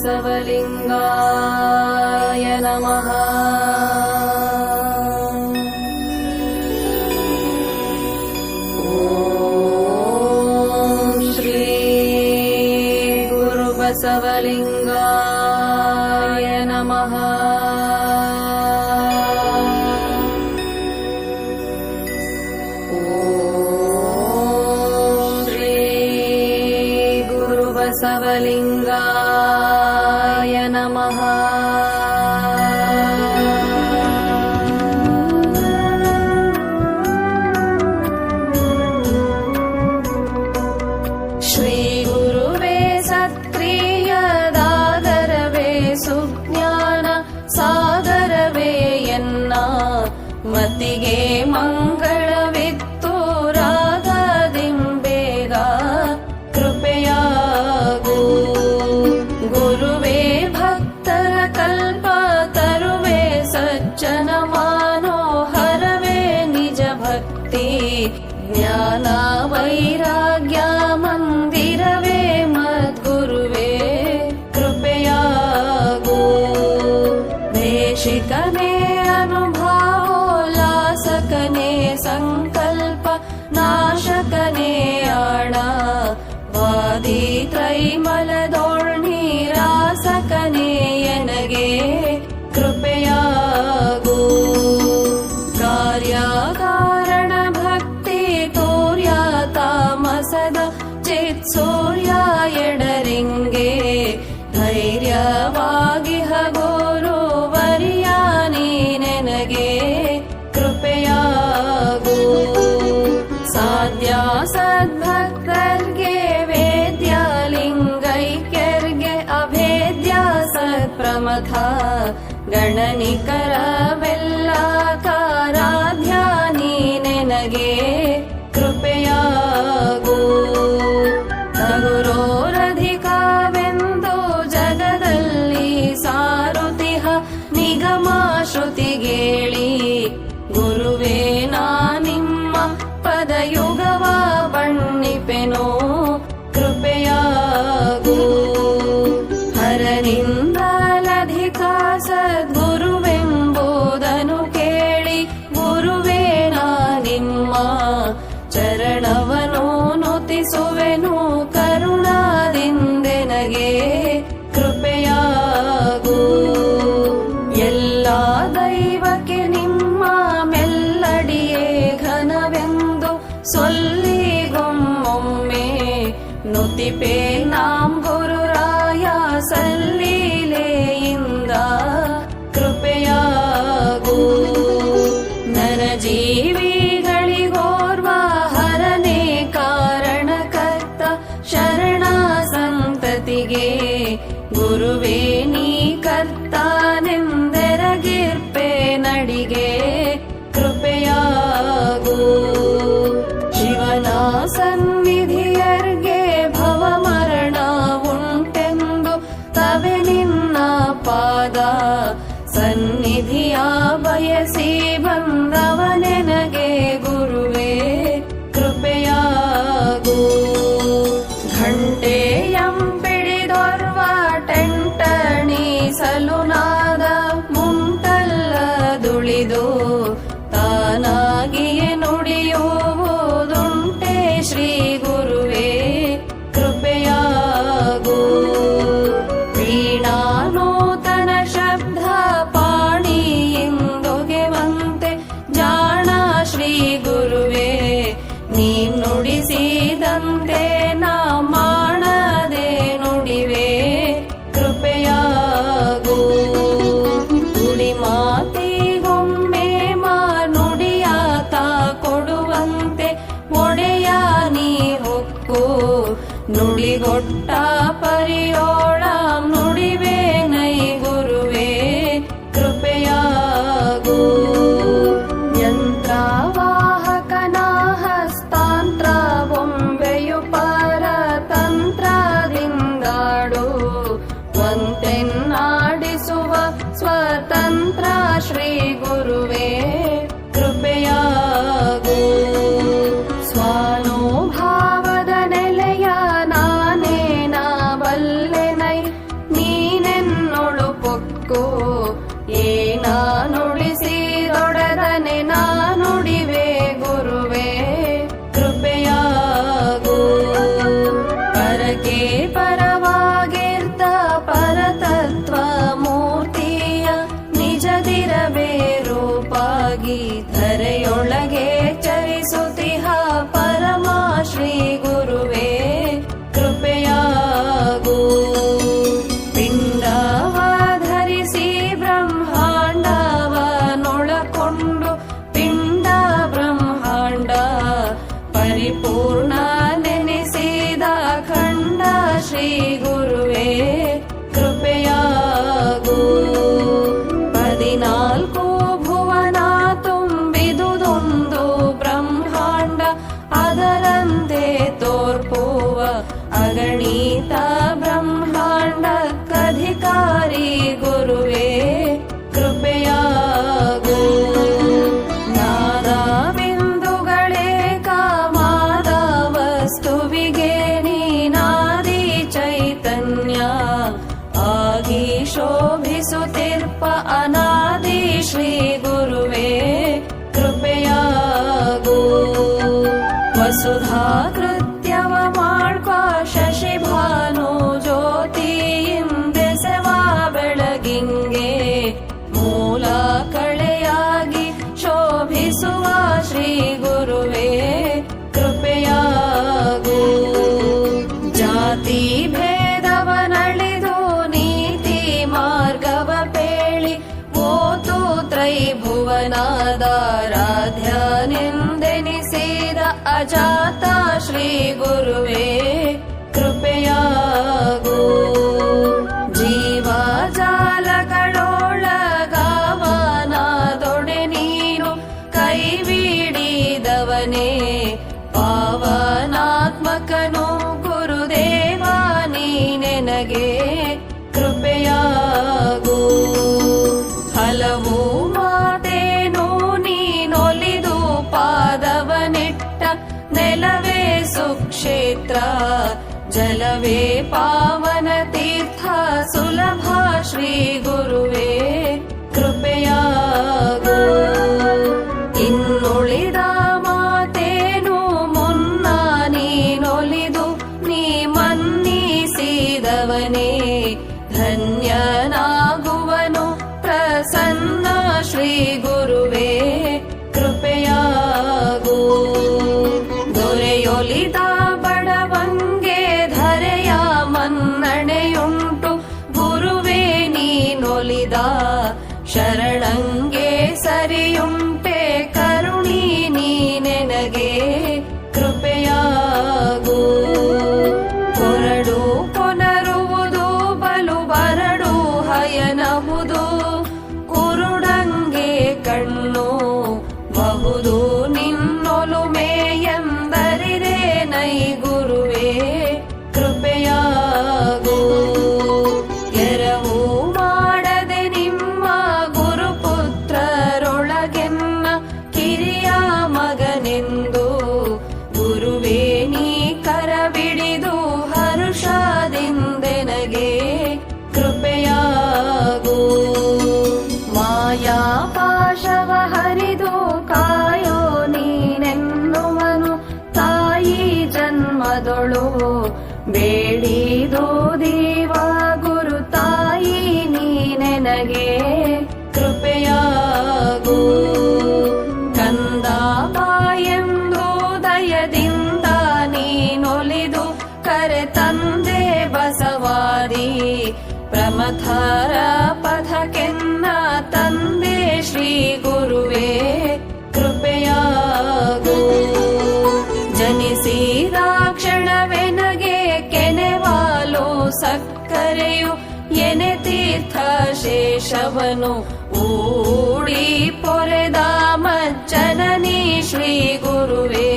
ಬಸವಲಿಂಗಾಯ ನಮಃ. ಓಂ ಶ್ರೀ ಗುರು ಬಸವಲಿಂಗಾಯ ನಮಃ. ಬಸವಲಿಂಗಾಯ ನಮಃ. ಶ್ರೀ ಗುರುವೇ ಸತ್ಕ್ರಿಯದಾದರವೇ ಸುಜ್ಞಾನ ಸಾಗರವೇ ಎನ್ನ ಮತಿಗೆ ಮಂಗಳವಿತ್ತು ರಾಗದಿಂಬೇಗ ಕೃಪೆಯಾಗು. ಗುರುವೇ ಭಕ್ತರ ಕಲ್ಪ ತರುವೆ ಸಜ್ಜನ ಮನೋಹರವೇ ನಿಜ ಭಕ್ತಿ ಜ್ಞಾನ ವೈರಾಗ್ಯ ಮಂದಿರವೇ ಮದ್ಗುರುವೇ ಕೃಪೆಯಾಗು. ದೇಶಿಕನೇ ಅನುಭಾವೋಲ್ಲಾಸಕನೇ ಸಂಕಲ್ಪ ನಾಶಕನೇ ಆಣ ವಾದಿ ತ್ರೈಮಲದೋಳ್ನೀರಾಸಕನೇ ಎನಗೆ ಕೃಪೆಯಾಗು. ಕಾರ್ಯಕಾರಣ ಭಕ್ತಿ ತೋರ್ಯ ತಾಮಸದ ಚಿತ್ಸೂರ್ಯ ಎಡರಿಂಗೆ ಧೈರ್ಯವಾಗಿ ಹಗೋರು ವರಿಯ ನೀನೆನಗೆ ಕೃಪೆಯಾಗು. ಸಾಧ್ಯ ಸದ್ಭಕ್ತರ್ಗೆ ವೇದ್ಯ ಲಿಂಗೈಕ್ಯರ್ಗೆ ಅಭೇದ್ಯ ಸತ್ಪ್ರಮಥ ಗಣನಿಕರವೆಲ್ಲ ಕಾರಾಧ್ಯ ನೀನೆನಗೆ ಕೃಪೆಯಾಗು. ತಗುರೋರಧಿಕವೆಂದು ಜಗದಲ್ಲಿ ಸಾರುತಿಹ ನಿಗಮ ಶ್ರುತಿಗೇಳಿ ಗುರುವೇ ನಾ ನಿಮ್ಮ ಪದಯುಗವ ಬಣ್ಣಿಪೆನೋ ಕೃಪೆಯಾಗು. ಹರನಿಂದಲಧಿಕ ಸದ್ಗುರುವೆಂಬುದನು ಕೇಳಿ ಗುರುವೇ ನಾ ನಿಮ್ಮ ಚರಣವನು ನುತಿಸುವೆನು ಕರುಣಾದಿಂದೆನಗೆ ಕೃಪೆಯಾಗು. ಎಲ್ಲ ದೈವಕ್ಕೆ ನಿಮ್ಮ ಮೆಲ್ಲಡಿಯೇ ಘನವೆಂದು ಸೊಲ್ಲಿಗೊಮ್ಮೊಮ್ಮೆ ನುತಿಪೆ ನಾಂ ಗುರುರಾಯ ಸಲ್ಲೀಲೆಯಿಂದ ಕೃಪೆಯಾಗು. ನರಜೀವಿಗಳಿಗೋರ್ವ ಹರನೇ ಕಾರಣಕರ್ತ ಶರಣ ಸಂತತಿಗೆ ಗುರುವೇ ನೀ ಕರ್ತಾನೆಂದೆರಗಿರ್ಪೆ ನಡಿಗೆ ಕೃಪೆಯಾಗು. ಶಿವನ ಸನ್ನಿಧಿಯರ್ಗೆ ಭವ ಮರಣ ಉಂಟೆಂದು ತವೆ ನಿನ್ನ ಪಾದ ಸನ್ನಿಧಿಯ ಬಯಸಿ ಬಂದವನೆನಗೆ ಗುರುವೇ ಕೃಪೆಯಾಗು. ಘಂಟೆಯಂಪಿಡಿದೊರ್ವ ಟೆಂಟಣಿಸಲು ನಾದ ಮುಂಟಲ್ಲದುಳಿದು ತಾನಾಗಿಯೇ ನುಡಿಯುವುದುಂಟೆ ಶ್ರೀ ಗುರುವೇ ಕೃಪೆಯಾಗು. ವೀಣಾನೂತನ ಶಬ್ದ ಪಾಣಿಯಿಂದೊಗೆವಂತೆ ಜಾಣ ಶ್ರೀ ಗುರುವೇ ನೀ ನುಡಿಸಿದಂತೆ ನಾ ಮಾಡದೆ ನುಡಿವೆ ಕೃಪೆಯಾಗು. ನುಡಿ ಮಾತಿಗೊಮ್ಮೆ ನುಡಿಯ ತಾ ಕೊಡುವಂತೆ ಒಡೆಯ ನೀ ಹೊಕ್ಕು ನುಡಿಗೊಟ್ಟ ಪರಿಯೋಳ ನುಡಿವೆ ನೈ ಗುರುವೇ ಕೃಪೆಯಾಗು. ಯಂತ್ರವಾಹಕನ ಹಸ್ತಾಂತ್ರ ಬೊಂಬೆಯು ಪರತಂತ್ರದಿಂದಾಡು ವಂತೆನ್ನಾಡಿಸುವ ಸ್ವತಂತ್ರ ಶ್ರೀ ಗುರುವೇ ಕೃಪೆಯಾಗು. ಸ್ವಾನುಭಾವದ ನೆಲೆಯ ನಾನೇ ನಾ ಪರಿಪೂರ್ಣ ನೆನೆಸಿದ ಖಂಡ ಶ್ರೀ ಗುರುವೇ ಕೃಪೆಯಾಗು. 14 ಭುವನ ತುಂಬಿದುದೊಂದು ಬ್ರಹ್ಮಾಂಡ, ಅದರಂತೆ ತೋರ್ಪುವ ಅಗಣಿತ ಬ್ರಹ್ಮಾಂಡಕ್ಕಧಿಕಾರಿ ಗುರುವೇ ಕೃಪೆಯಾಗು. ನಾದಾ ಬಿಂದುಗಳೇ ಕಾಮಾದ ವಸ್ತುವಿಗೆ ನೀನಾದಿ ಚೈತನ್ಯ ಆಗಿ ಶೋಭಿಸುತ್ತಿರ್ಪ ಅನಾದಿ ಶ್ರೀ ಗುರುವೇ ಕೃಪೆಯಾಗು. ವಸುಧಾ ಕೃತ್ಯವ ಮಾಡ್ಕ ಶಶಿ ಭಾನು ಜ್ಯೋತಿಯಿಂದೆಸೆವ ಬೆಳಗಿಂಗೆ ಮೂಲ ಕಳೆಯಾಗಿ ಶೋಭಿಸುವ ಶ್ರೀ ಗುರುವೇ ಕೃಪೆಯಾಗು. ಜಾತಿ ಭೇದವನಳಿದು ನೀತಿ ಮಾರ್ಗವ ಪೇಳಿ ಓತು ತ್ರೈಭುವನಾದಾರಾಧ್ಯನೆಂದೆನಿಸಿದ ಅಜಾತ ಶ್ರೀ ಗುರುವೇ ಕೃಪೆಯಾಗು. ಜೀವಜಾಲಗಳೊಳಗವನಾದೊಡೆ ನೀನು ಕೈಬಿಡಿದವನೇ ಪಾವನಾತ್ಮಕನು ಗುರುದೇವ ನೀನೆನಗೆ ಕೃಪೆಯಾಗು. ಹಲವು ಮಾತೇನು ನೀನೊಲಿದು ಪಾದವನಿಟ್ಟ ನೆಲವೇ ಸುಕ್ಷೇತ್ರ, ಜಲವೇ ಪಾವನ ತೀರ್ಥ ಸುಲಭ ಶ್ರೀ ಗುರುವೇ ಕೃಪೆಯಾಗು. ಇನ್ನುಳಿದ ಮಾತೇನು ಮುನ್ನ ನೀನೊಲಿದು ನೀ ಮನ್ನಿಸಿದವನೇ ಧನ್ಯನಾಗುವನು ಪ್ರಸನ್ನ ಶ್ರೀ ಗುರುವೇ ಕೃಪೆಯಾಗು. ದೊರೆಯೊಲಿದ ಬಡವಂಗೆ ಧರೆಯ ಮನ್ನಣೆಯುಂಟು ಗುರುವೇ ನೀನೊಲಿದ ಶರಣಂಗೆ ಸರಿಯುಂಟೆ ಕರುಣಿ ನೀನೆನಗೆ ಕೃಪೆಯಾಗು. ಕೊರಡು ಕೊನರುವುದು ಬಲು ಬರಡು ಹಯನಹುದು, ಕುರುಡಂಗೆ ಕಣ್ಣು ಬಹುದು ನಿನ್ನೊಲುಮೆ ಎಂದರಿದೆ ನೈ ಗುರುವೇ ಕೃಪೆಯಾಗು. ಎರವು ಮಾಡದೆ ನಿಮ್ಮ ಗುರುಪುತ್ರರೊಳಗೆನ್ನ ಕಿರಿಯ ಮಗನೆಂದು ಗುರುವೇ ನೀ ಕರಬಿಡಿದು ಹರುಷದಿಂದೆನಗೆ ಕೃಪೆಯಾಗು. ಮಾಯಾ ಪಾಶವ ಹರಿದು ಕಾಯೋ ನೀನೆನ್ನುವನು ತಾಯಿ ಜನ್ಮದೊಳು ಬೇಡಿದು ದೀವ ಗುರು ತಾಯಿ ನೀನೆನಗೆ ಕೃಪೆಯಾಗು. ಕಂದ ಬಾಯೆಂದು ದಯದಿಂದ ನೀನೊಲಿದು ಕರೆ ತಂದೆ ಬಸವಾದಿ ಪ್ರಮಥರ ಪಥಕ್ಕೆನ್ನ ತಂದೆ ಶ್ರೀ ಗುರುವೇ ಕೃಪೆಯಾಗು. ಜನಿಸಿದಾಕ್ಷಣವೆನಗೆ ಕೆನೆವಾಲು ಸಕ್ಕರೆಯು ಎನೆ ತೀರ್ಥ ಶೇಷವನು ಊಡಿ ಪೊರೆದ ಮಜ್ಜನನಿ ಶ್ರೀ ಗುರುವೇ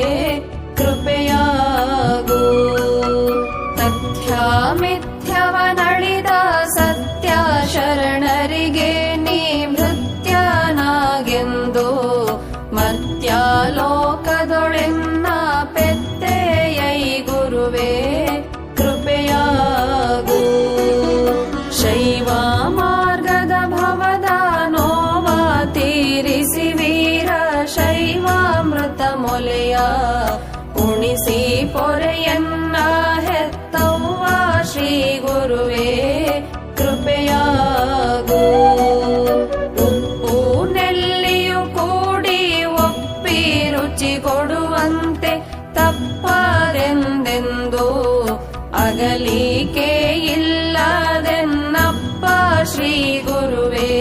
ಕೃಪೆಯಾಗು. ತಥ್ಯ ಮಿಥ್ಯವನಳಿದ ಸತ್ಯ ಶರಣರಿಗೆ ನೀ ಭೃತ್ಯನಾಗೆಂದು ಮತ್ಯಾಲೋಕದೊಳೆನ್ನ ಪೆತ್ತೆಯೈ ಗುರುವೇ ಕೃಪೆಯಾಗು. ಶೈವ ಮಾರ್ಗದ ಭವದ ನೋವ ತೀರಿಸಿ ವೀರ ಶೈವಾಮೃತ ಮೊಲೆಯ ಉಣಿಸಿ ಪೊರೆಯನ್ನ ಹೆತ್ತವ್ವ ಶ್ರೀ ಗುರುವೇ ಕೃಪೆಯಾಗು. ಉಪ್ಪು ನೆಲ್ಲಿಯು ಕೂಡಿ ಒಪ್ಪಿ ರುಚಿ ಕೊಡುವಂತೆ ತಪ್ಪರೆಂದೆಂದು ಅಗಲಿಕೆ ಇಲ್ಲದೆನ್ನಪ್ಪ ಶ್ರೀ ಗುರುವೇ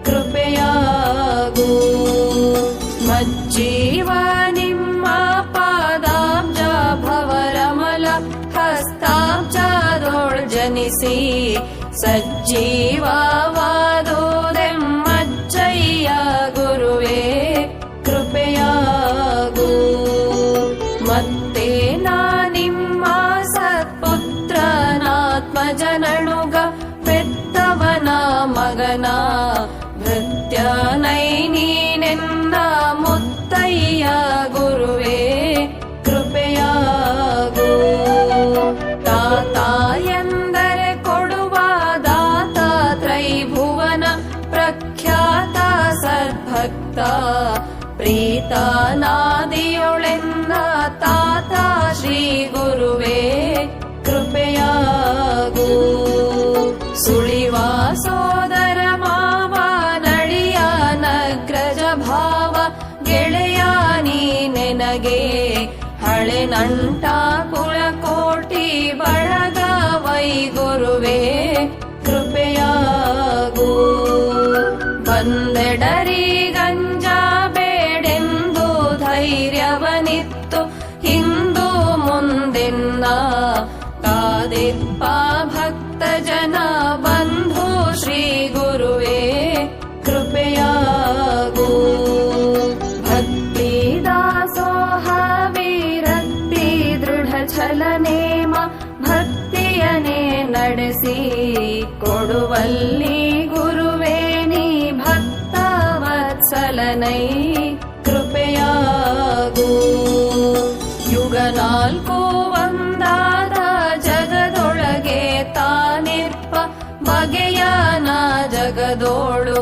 ಕೃಪೆಯಾಗು. ಮಜ್ಜೀವ ನಿಮ್ಮ ಪಾದ ನುಡಿಸಿ ಸಜ್ಜೀವವಾದುದೆಮ್ಮಚ್ಚಯ್ಯ ಗುರುವೇ ಕೃಪೆಯಾಗು. ಮತ್ತೆ ನಿಮ್ಮ ಸತ್ಪುತ್ರನಾತ್ಮಜನನುಗ ಪೆತ್ತವನ ಮಗನ ಭೃತ್ಯನೈ ನೀನೆನ್ನ ಮುತ್ತಯ್ಯ ಗುರುವೇ ಕೃಪೆಯಾಗು. ತಾತ ಎಂದರೆ ಕೊಡುವ ದಾತ ತ್ರೈಭುವನ ಪ್ರಖ್ಯಾತ ಸದ್ಭಕ್ತ ಪ್ರೀತನಾದಿಯೊಳೆನ್ನ ತಾತ ಶ್ರೀ ಗುರುವೇ ಕೃಪೆಯಾಗು. ಸುಳಿವ ಸೋದರ ಮಾವ ನಳಿಯ ನಗ್ರಜ ಭಾವ ಗೆಳೆಯ ನೀ ನೆನಗೆ ಹಳೆ ನಂಟ ಕುಲಕೋಟಿ ಬಳಗ ವೈ ಗುರುವೇ ಕೃಪೆಯಾಗು. ಬಂದೆಡರಿ ಗಂಜ ಬೇಡೆಂದು ಧೈರ್ಯವನಿತ್ತು ಹಿಂದು ಮುಂದೆನ್ನ ಕಾದಿಪ್ಪ ಭಕ್ತ ಜನ ಬಂಧು ಶ್ರೀ ಗುರುವೇ ಕೃಪೆಯಾಗು. ಭಕ್ತಿ ದಾಸೋಹ ವಿರಕ್ತಿ ದೃಢ ಛಲನೇಮ ಭಕ್ತಿಯನೇ ನಡೆಸಿ ಕೊಡುವಲ್ಲಿ ಗುರುವೇ ನೀ ಭಕ್ತ ವತ್ಸಲನೈ ಕೃಪೆಯಾಗು. ಯುಗ ನಾಲ್ಕು ಒಂದಾದ ಜಗದೊಳಗೆ ತಾನಿರ್ಪ ಬಗೆಯನ ಜಗದೋಳು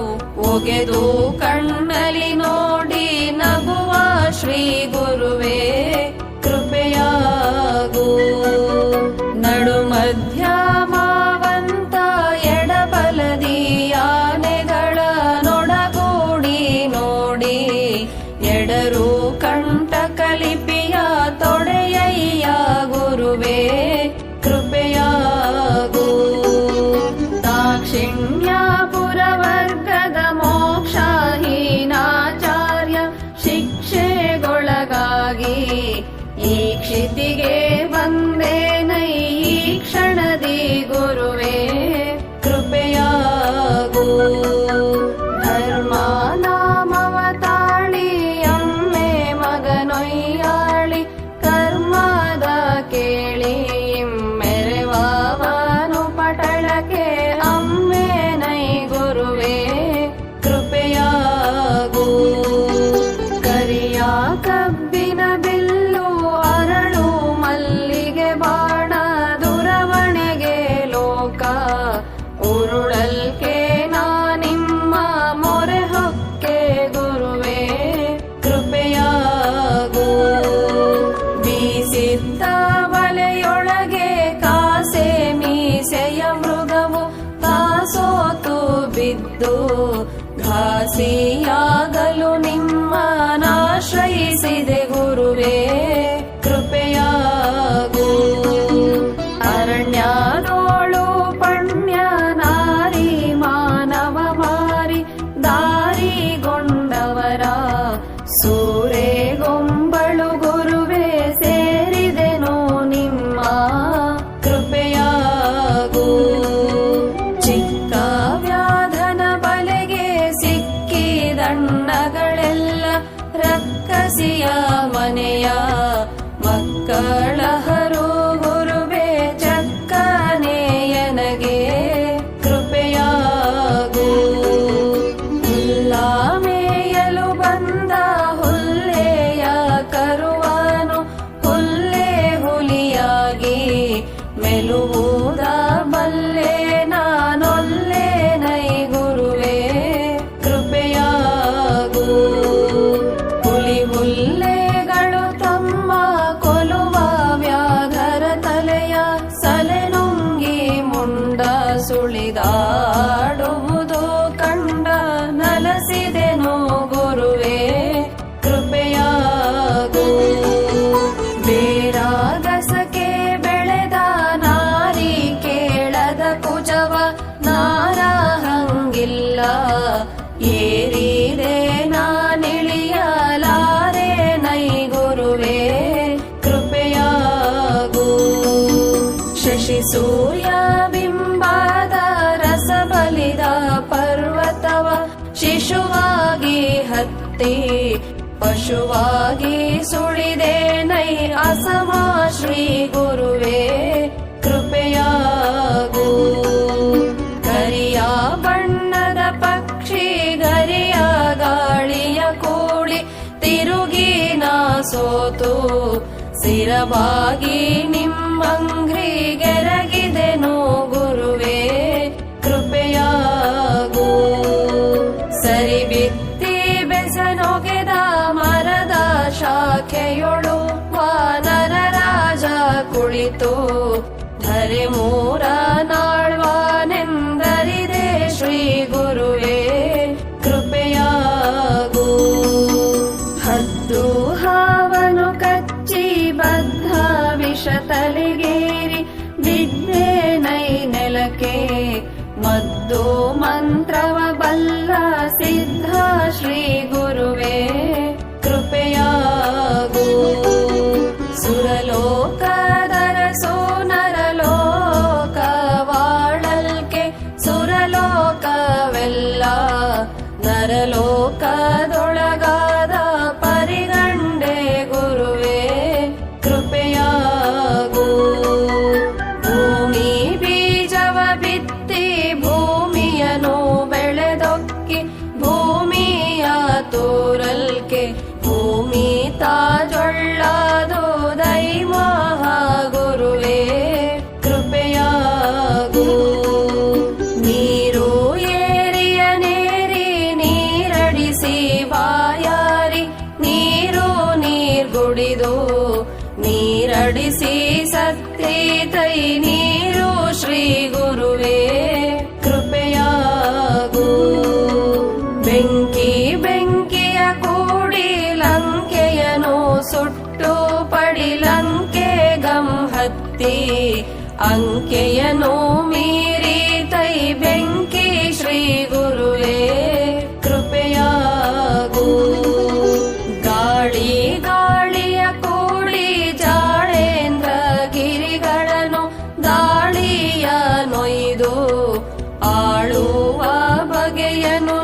ಒಗೆದು ಕಣ್ಣಲಿ ನೋಡಿ ನಗುವ ಶ್ರೀ ಗುರುವೇ ಕೃಪೆಯಾಗು. ನಡು ಮಧ್ಯ ಮಾವಂತ ಎಡಬಲದಿ ಆನೆಗಳ ನೊಡಗೂಡಿ ನೋಡಿ ಎಡರು ಕಂಠ ಕಲಿಪಿಯ ತೊಡೆಯಯ್ಯ ಗುರುವೇ ಕೃಪೆಯಾಗು. ದಾಕ್ಷಿಣ್ಯಪುರ ವರ್ಗದ ಮೋಕ್ಷಹೀನಾಚಾರ್ಯ ಶಿಕ್ಷೆಗೊಳಗಾಗಿ ಈ ಕ್ಷಿತಿಗೆ ಬಂದೇನೈ ಈ ಕ್ಷಣದಿ ಗುರುವೇ ಕೃಪೆಯಾಗು. ಧರ್ಮ ನಾಮವ ತಾಳಿ ಅಮ್ಮೆ ಮಗನೊಯ್ಯಾಳಿ ಕರ್ಮದ ಕೇಳಿ ಮೆರೆವಾವನು ಪಟಳಕ್ಕೆ ಅಮ್ಮೆ ನೈ ಗುರುವೇ ಕೃಪೆಯಾಗು. ಕರಿಯ ಕಬ್ಬಿನ ಬಿಲ್ಲು ಅರಳು ಮಲ್ಲಿಗೆ ಬಾಣ ದುರವಣೆಗೆ ಲೋಕ ಉರುಳಲ್ಕೆ ನಿಮ್ಮ ಮೊರೆ ಹೊಕ್ಕೆ ಗುರುವೇ ಕೃಪೆಯಾಗು. ಬೀಸಿದ್ದ ಬಲೆಯೊಳಗೆ ಕಾಸೆ ಮೀಸೆಯ ಮೃಗವು ತಾಸೋತು ಬಿದ್ದು ಘಾಸಿಯಾಗಲು ನಿಮ್ಮನಾಶ್ರಯಿಸಿದೆ ಗುರುವೇ ಕೃಪೆಯಾಗು. ಅರಣ್ಯದೋಳು ಪುಣ್ಯ ನಾರಿ ಮಾನವ ಮಾರಿ ದಾರಿಗೊಂಡವರ ಸೂರೆಗೊಂಬಳು ಗುರುವೇ ಸೇರಿದೆನೋ ನಿಮ್ಮ ಕೃಪೆಯಾಗು. ಚಿಕ್ಕ ವ್ಯಾಧನ ಬಲೆಗೆ ಸಿಕ್ಕಿದಣ್ಣಗಳೆಲ್ಲ ರಕ್ಕಸಿಯ ಮನೆಯ ಮಕ್ಕಳ ಹರು ಗುರುವೇ ಚಕ್ಕನೆಯನಗೆ ಕೃಪೆಯಾಗು. ಹುಲ್ಲ ಮೇಯಲು ಬಂದ ಹುಲ್ಲೆಯ ಕರುವನು ಹುಲ್ಲೆ ಹುಲಿಯಾಗಿ ಮೆಲುವುದ ಬಲ್ಲೆ ನಾನೊಲ್ಲೆ ನೈ ಗುರುವೇ ಕೃಪೆಯಾಗು. ಹುಲಿ ಹುಲ್ಲೆಗಳು ತಮ್ಮ ಕೊಲುವ ವ್ಯಾಘರ ತಲೆಯ ಸಲೆನುಂಗಿ ಮುಂಡ ಸುಳಿದಾಡುವುದು ಕಂಡ ನಲಸಿದೆನೋ ಗುರುವೇ ಕೃಪೆಯಾಗು. ಬೇರಾಗಸಕ್ಕೆ ಬೆಳೆದ ನಾರಿ ಕೇಳದ ಕುಜವ ನಾರಹಂಗಿಲ್ಲ ಏರಿದೆ ನಾನಿಳಿಯಲಾರೆ ನೈ ಗುರುವೇ ಕೃಪೆಯಾಗು. ಶಶಿ ಸೂರ್ಯ ಬಿಂಬ ಎತ್ತಿ ಪಶುವಾಗಿ ಸುಳಿದೆ ನೈ ಅಸಮ ಶ್ರೀ ಗುರುವೇ ಕೃಪೆಯಾಗು. ಕರಿಯ ಬಣ್ಣದ ಪಕ್ಷಿ ಗರಿಯ ಗಾಳಿಯ ಕೂಡಿ ತಿರುಗಿ ನಾ ಸೋತು ಸಿರವಾಗಿ ನಿಮ್ಮಂಗ್ರಿಗೆರಗಿದೆನು ಗುರುವೇ ಕೃಪೆಯಾಗು. ಸರಿ ಬಿತ್ತಿ ಬೆಸನೊಗೆದ ಮರದ ಶಾಖೆಯೊಳು ವಾನರ ರಾಜ ಕುಳಿತು ಧರೆ ಮೂರ ನಾಳ್ವಾನೆಂದರಿದೆ ಶ್ರೀ ಗುರುವೇ ಕೃಪೆಯಾಗು. ಹದ್ದು ಹಾವನು ಕಚ್ಚಿ ಬದ್ಧ ವಿಷ ತಲೆಗೇರಿ ಬಿದ್ದೆ ನೈ ನೆಲಕ್ಕೆ ಮದ್ದು ಮಂತ್ರವ ಬಲ್ಲ ಸಿದ್ಧ ಶ್ರೀ ಗುರುವೇ ಕೃಪೆಯಾಗು. ಸುರಲೋಕದರಸೋ ನರಲೋಕವಾಳಲ್ಕೆ ಸುರಲೋಕವೆಲ್ಲ ನರಲೋಕದೊಳಗಾದ ಪರಿಗಂಡೆ ಗುರುವೇ ಕೃಪೆಯಾಗು. ಭೂಮಿ ಬೀಜವ ಬಿತ್ತಿ ಭೂಮಿಯನು ಬೆಳೆದೊಕ್ಕಿ ಭೂಮಿಯ ತೋರಲ್ಕೆ ಭೂಮಿ ತಾಜೊಳ್ಳಾದು ದೈ ಮಹಾಗುರುವೇ ಕೃಪೆಯಾಗು. ನೀರು ಏರಿಯ ನೇರಿ ನೀರಡಿಸಿ ಬಾಯಾರಿ ನೀರು ನೀರ್ಗುಡಿದು ನೀರಡಿಸಿ ಸತ್ತಿ ತೈ ನೀರು ಶ್ರೀ ಗುರುವೇ ಕೃಪೆಯಾಗು. ಬೆಂಕಿ ಬೆಂಕಿಯ ಕೂಡಿ ಲಂಕೆಯನು ಸುಟ್ಟು ಪಡಿಲಂಕೆ ಗಂ ಹತ್ತಿ ಅಂಕೆಯನು ಮೀರಿ ತೈ ಬೆಂಕಿ ಶ್ರೀ ಗುರುವೇ ಕೃಪೆಯಾಗು. ಗಾಳಿ ಗಾಳಿಯ ಕೂಡಿ ಜಾಳೇಂದ್ರ ಗಿರಿಗಳನ್ನು ದಾಳಿಯ ನೊಯ್ದು ಆಳುವ ಬಗೆಯನು